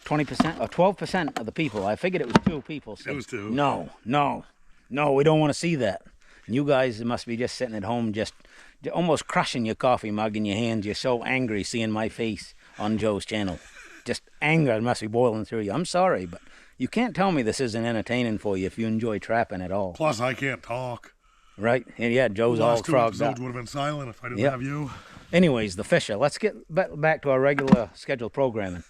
20% or 12% of the people, I figured it was 2 people, said, it was 2. No, we don't want to see that. And you guys must be just sitting at home just almost crushing your coffee mug in your hands. You're so angry seeing my face on Joe's channel. Just anger must be boiling through you. I'm sorry, but you can't tell me this isn't entertaining for you if you enjoy trapping at all. Plus, I can't talk. Right? And yeah, Joe's all frogged up. Would have been silent if I didn't have you. Anyways, the fisher. Let's get back to our regular scheduled programming.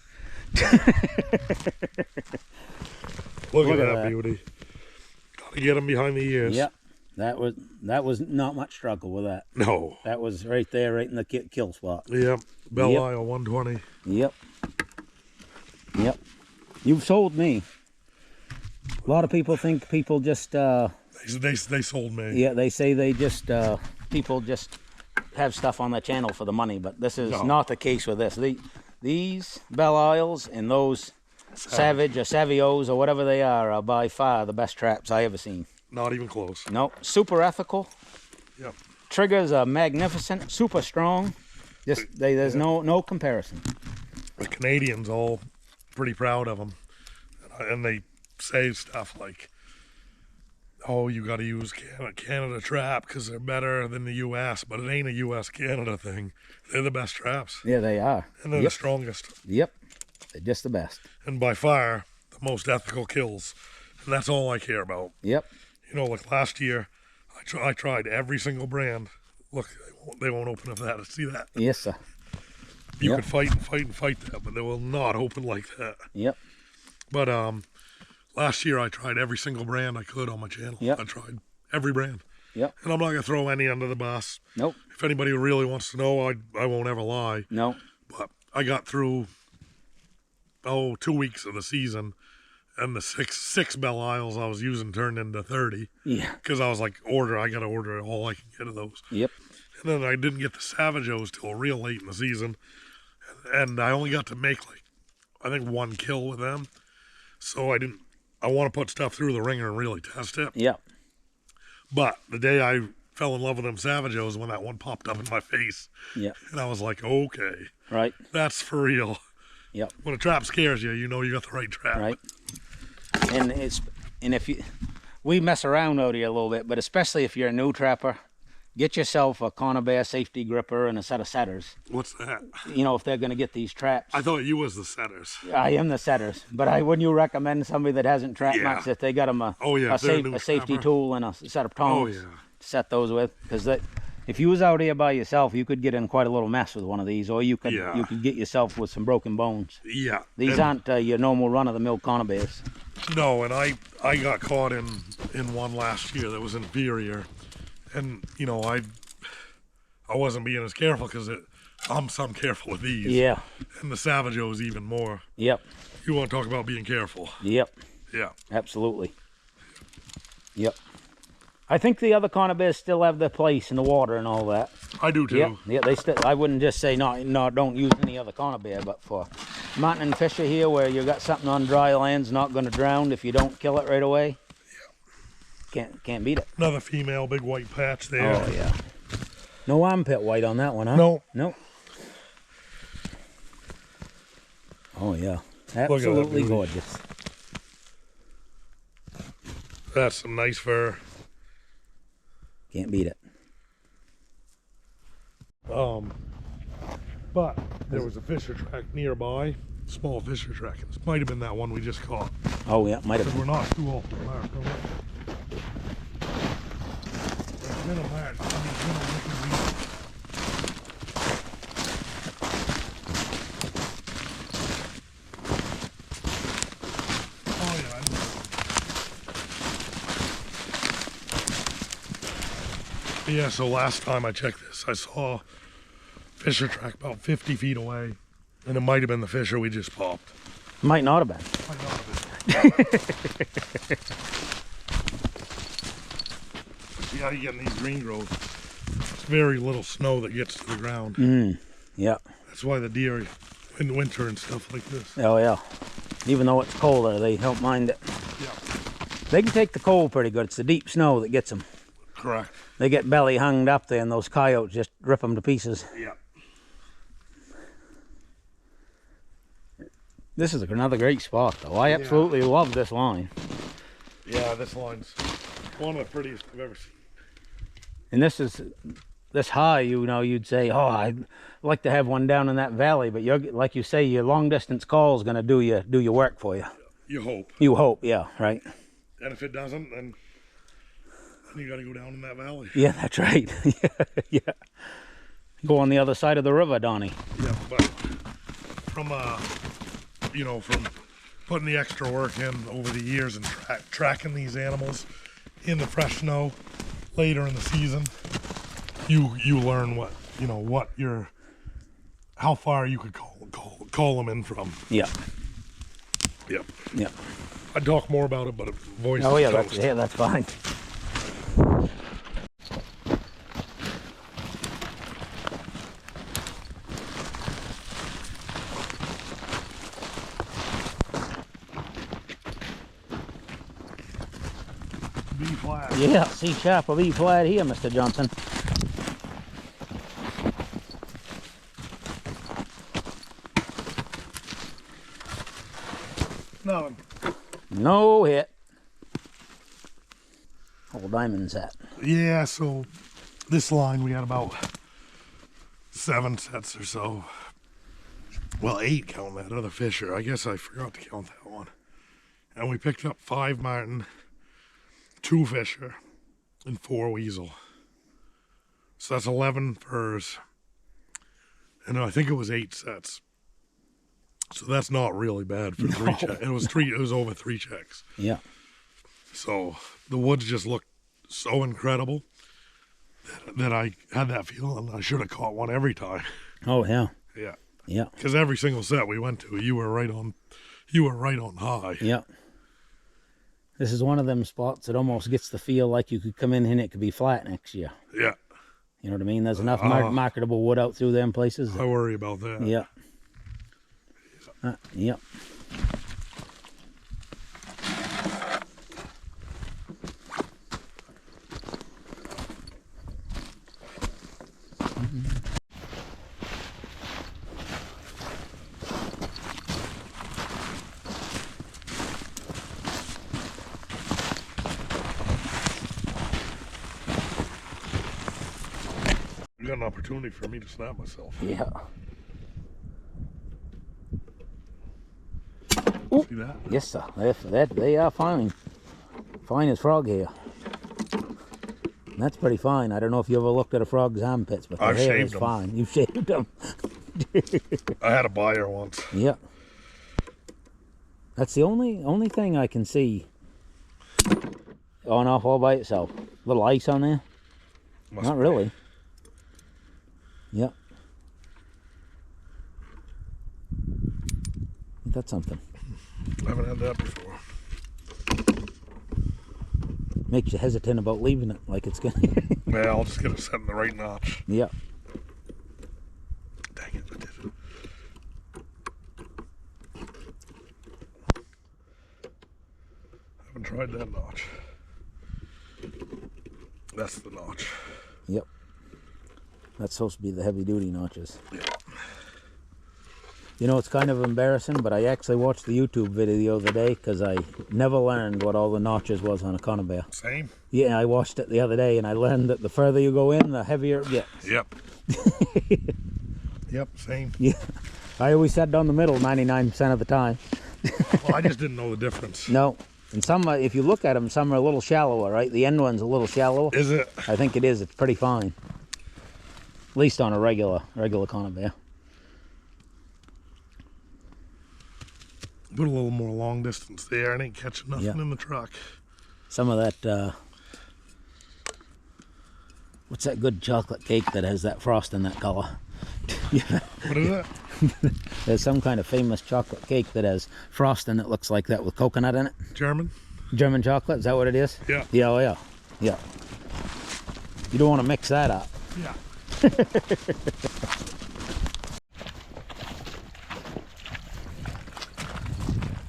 Look at that beauty. Gotta get him behind the ears. Yep. That was not much struggle with that. No. That was right there, right in the kill spot. Yep. Belle Isle 120. Yep. Yep. You've sold me. A lot of people think people just They sold me. Yeah, they say they just people just have stuff on the channel for the money, but this is not the case with this. These Belle Isles and those Savage or Savios or whatever they are by far the best traps I ever seen. Not even close. No, super ethical. Yep. Triggers are magnificent, super strong. Just there's no comparison. The Canadians all pretty proud of them, and they say stuff like, "Oh, you got to use Canada trap because they're better than the U.S." But it ain't a U.S.-Canada thing. They're the best traps. Yeah, they are. And they're the strongest. Yep, they're just the best. And by far the most ethical kills, and that's all I care about. Yep. You know, like last year, I tried every single brand. Look, they won't open up that. See that? Yes, sir. You could fight that, but they will not open like that. Yep. But last year I tried every single brand I could on my channel. Yep. I tried every brand. Yep. And I'm not gonna throw any under the bus. Nope. If anybody really wants to know, I won't ever lie. No. But I got through 2 weeks of the season, and the six Belle Isles I was using turned into 30. Yeah. Because I was like, I gotta order all I can get of those. Yep. And then I didn't get the Savagos till real late in the season, and I only got to make I think 1 kill with them. So I want to put stuff through the ringer and really test it. Yeah. But the day I fell in love with them Savagos, when that one popped up in my face. Yeah. And I was like, okay. Right. That's for real. Yep. When a trap scares you, you know you got the right trap. Right. And if we mess around out here a little bit, but especially if you're a new trapper, get yourself a Corner Bear safety gripper and a set of setters. What's that? You know, if they're going to get these traps. I thought you was the setters. I am the setters, but wouldn't you recommend somebody that hasn't trap much that they got them a safety tool and a set of tongs to set those with? Because if you was out here by yourself, you could get in quite a little mess with one of these, or you could get yourself with some broken bones. Yeah. These aren't your normal run-of-the-mill Corner Bears. No, and I got caught in one last year that was inferior. And, you know, I wasn't being as careful because I'm some careful with these. Yeah. And the Savagos even more. Yep. You want to talk about being careful. Yep. Yeah. Absolutely. Yep. I think the other Corner Bears still have their place in the water and all that. I do too. Yep. Yeah, they still. I wouldn't just say no, don't use any other Corner Bear, but for Marten and Fisher here, where you got something on dry land's not going to drown if you don't kill it right away. Can't beat it. Another female, big white patch there. Oh yeah. No armpit white on that one, huh? No. Nope. Oh yeah. Absolutely gorgeous. That's some nice fur. Can't beat it. But there was a Fisher track nearby, small Fisher track. This might have been that one we just caught. Oh yeah, might have been. We're not too off the mark, are we? It's been a mark. Yeah, so last time I checked this, I saw Fisher track about 50 feet away, and it might have been the Fisher we just popped. Might not have been. Might not have been. See how you get in these green groves? It's very little snow that gets to the ground. Yeah. That's why the deer in winter and stuff like this. Oh yeah. Even though it's colder, they don't mind it. Yeah. They can take the cold pretty good. It's the deep snow that gets them. Correct. They get belly hung up there, and those coyotes just rip them to pieces. Yeah. This is another great spot, though. I absolutely love this line. Yeah, this line's one of the prettiest I've ever seen. And this high, you know, you'd say, oh, I'd like to have one down in that valley, but you're, like you say, your long distance call is going to do your work for you. You hope. You hope, yeah, right. And if it doesn't, then you got to go down in that valley. Yeah, that's right. Yeah. Go on the other side of the river, Donnie. Yeah, but from you know, from putting the extra work in over the years and tracking these animals in the fresh snow later in the season, you learn how far you could call them in from. Yeah. Yep. Yeah. I'd talk more about it, but voice. Oh yeah, that's fine. B flat. Yeah, C sharp or B flat here, Mr. Johnson. Nothing. No hit. Whole diamond set. Yeah, so this line we had about 7 sets or so. Well, 8 counting that other fisher. I guess I forgot to count that one. And we picked up 5 marten, 2 fisher, and 4 weasel. So that's 11 furs. And I think it was 8 sets. So that's not really bad for 3 checks. It was over 3 checks. Yeah. So the woods just looked so incredible that I had that feeling I should have caught one every time. Oh yeah. Yeah. Yeah. Because every single set we went to, you were right on high. Yeah. This is one of them spots that almost gets the feel like you could come in and it could be flat next year. Yeah. You know what I mean? There's enough marketable wood out through them places. I worry about that. Yeah. Yeah. You got an opportunity for me to snap myself. Yeah. See that? Yes, sir. They are fine. Fine as frog hair. And that's pretty fine. I don't know if you ever looked at a frog's armpits, but their hair is fine. You shaved them. I had a buyer once. Yeah. That's the only thing I can see on off all by itself. Little ice on there? Not really. Yep. That's something. I haven't had that before. Makes you hesitant about leaving it like it's gonna. Yeah, I'll just get it set in the right notch. Yeah. Dang it, I did it. I haven't tried that notch. That's the notch. Yep. That's supposed to be the heavy duty notches. Yeah. You know, it's kind of embarrassing, but I actually watched the YouTube video the other day because I never learned what all the notches was on a conibear. Same? Yeah, I watched it the other day and I learned that the further you go in, the heavier it gets. Yep. Yep, same. Yeah. I always sat down the middle 99% of the time. Well, I just didn't know the difference. No. And some, if you look at them, some are a little shallower, right? The end one's a little shallower. Is it? I think it is. It's pretty fine. At least on a regular conibear. Put a little more long distance there. I ain't catching nothing in the truck. Some of that, what's that good chocolate cake that has that frost in that color? What is it? There's some kind of famous chocolate cake that has frost in it, looks like that with coconut in it. German? German chocolate, is that what it is? Yeah. Yeah, oh yeah. Yeah. You don't want to mix that up. Yeah.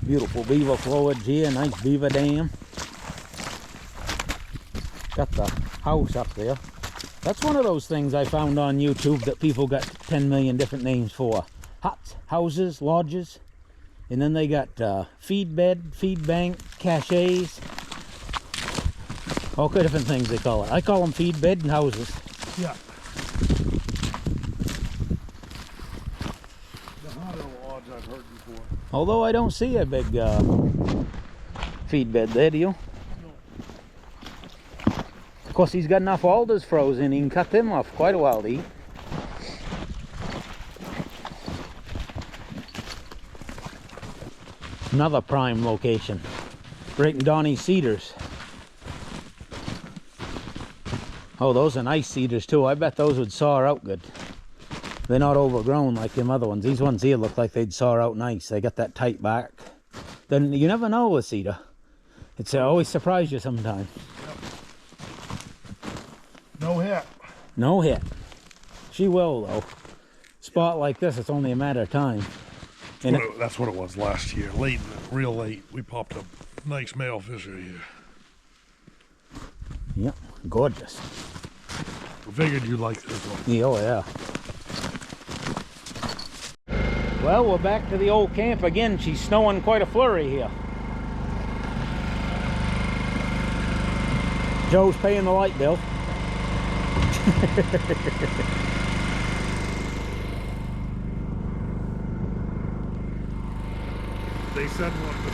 Beautiful beaver flowage here, nice beaver dam. Got the house up there. That's one of those things I found on YouTube that people got 10 million different names for. Huts, houses, lodges, and then they got feed bed, feed bank, caches. All kind of different things they call it. I call them feed bed and houses. Yeah. The hotter lodge I've heard before. Although I don't see a big feed bed there, do you? No. Of course, he's got enough alders frozen, he can cut them off quite a while to eat. Another prime location, right in Donnie's cedars. Oh, those are nice cedars too. I bet those would saw out good. They're not overgrown like them other ones. These ones here look like they'd saw out nice. They got that tight bark. Then you never know with cedar. It's always surprise you sometimes. No hit. No hit. She will though. Spot like this, it's only a matter of time. And That's what it was last year. Late, real late. We popped a nice male fisher here. Yep, gorgeous. I figured you'd like this one. Yeah, oh yeah. Well, we're back to the old camp again. She's snowing quite a flurry here. Joe's paying the light bill. They said 1 to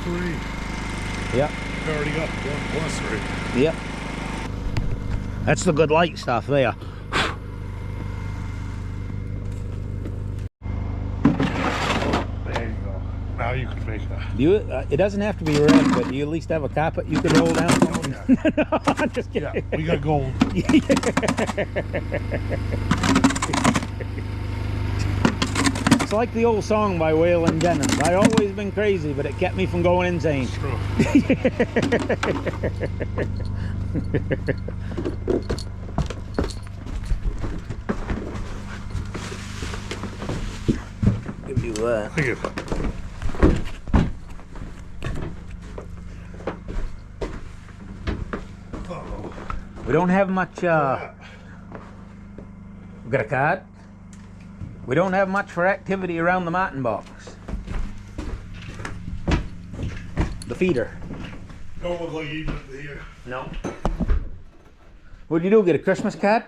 3. Yep. We've already got 1+3. Yep. That's the good light stuff there. There you go. Now you can make that. Do you, it doesn't have to be red, but do you at least have a carpet you can roll down? Oh, yeah. No, I'm just kidding. Yeah, we got gold. It's like the old song by Waylon Jennings. I always been crazy, but it kept me from going insane. It's true. Give you that. Thank you. We don't have much, we got a card. We don't have much for activity around the Marten box. The feeder. Don't look like even here. No. What'd you do, get a Christmas card?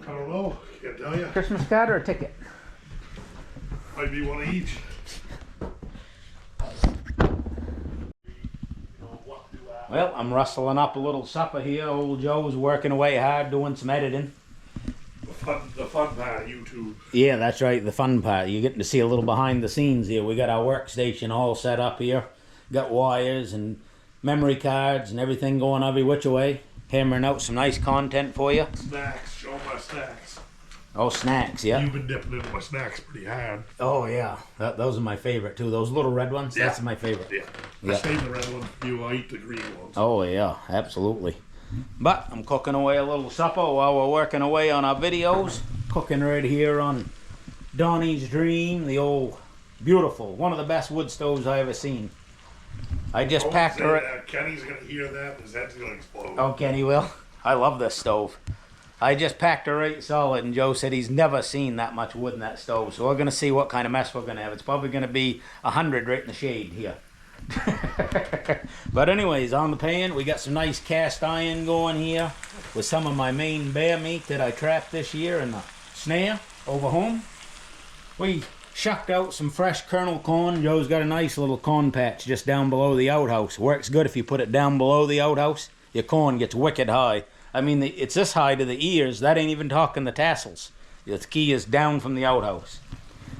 I don't know. Can't tell you. Christmas card or a ticket? Might be one of each. Well, I'm rustling up a little supper here. Old Joe's working away hard doing some editing. The fun part of YouTube. Yeah, that's right, the fun part. You're getting to see a little behind the scenes here. We got our workstation all set up here. Got wires and memory cards and everything going every which way. Hammering out some nice content for you. Snacks. Show my snacks. Oh, snacks, yeah. You've been dipping into my snacks pretty hard. Oh, yeah. Those are my favorite, too. Those little red ones, Yeah. that's my favorite. Yeah. Yeah. I save the red one for you. I eat the green ones. Oh, yeah, absolutely. But I'm cooking away a little supper while we're working away on our videos. Cooking right here on Donnie's Dream, the old, beautiful, one of the best wood stoves I ever seen. I just packed her. Kenny's gonna hear that. His head's gonna explode. Oh, Kenny will. I love this stove. I just packed her right solid, and Joe said he's never seen that much wood in that stove. So we're gonna see what kind of mess we're gonna have. It's probably gonna be 100 right in the shade here. But anyways, on the pan we got some nice cast iron going here with some of my Maine bear meat that I trapped this year in the snare over home. We shucked out some fresh kernel corn. Joe's got a nice little corn patch just down below the outhouse. Works good if you put it down below the outhouse. Your corn gets wicked high. I mean, it's this high to the ears. That ain't even talking the tassels. The key is down from the outhouse.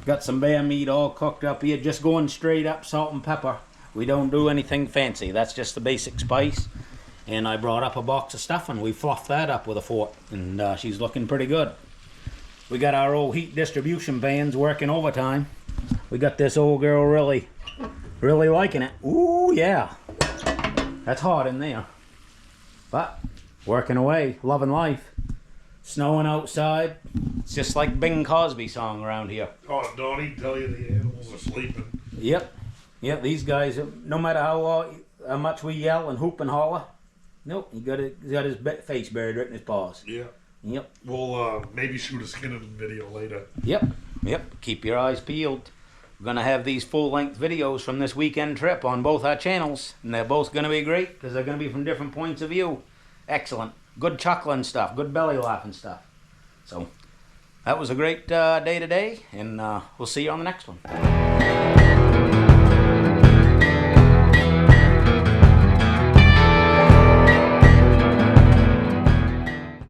Got some bear meat all cooked up here, just going straight up salt and pepper. We don't do anything fancy. That's just the basic spice. And I brought up a box of stuffing. We fluffed that up with a fork, and she's looking pretty good. We got our old heat distribution pans working overtime. We got this old girl really liking it. Ooh, yeah. That's hot in there. But working away, loving life. Snowing outside. It's just like Bing Crosby song around here. Oh, Donnie, tell you the animals are sleeping. Yep. Yep, these guys, no matter how much we yell and hoop and holler, nope, he's got his face buried right in his paws. Yeah. Yep. We'll maybe shoot a skinning video later. Yep. Yep. Keep your eyes peeled. We're going to have these full-length videos from this weekend trip on both our channels, and they're both going to be great because they're going to be from different points of view. Excellent. Good chuckling stuff. Good belly laughing stuff. So, that was a great day today, and we'll see you on the next one.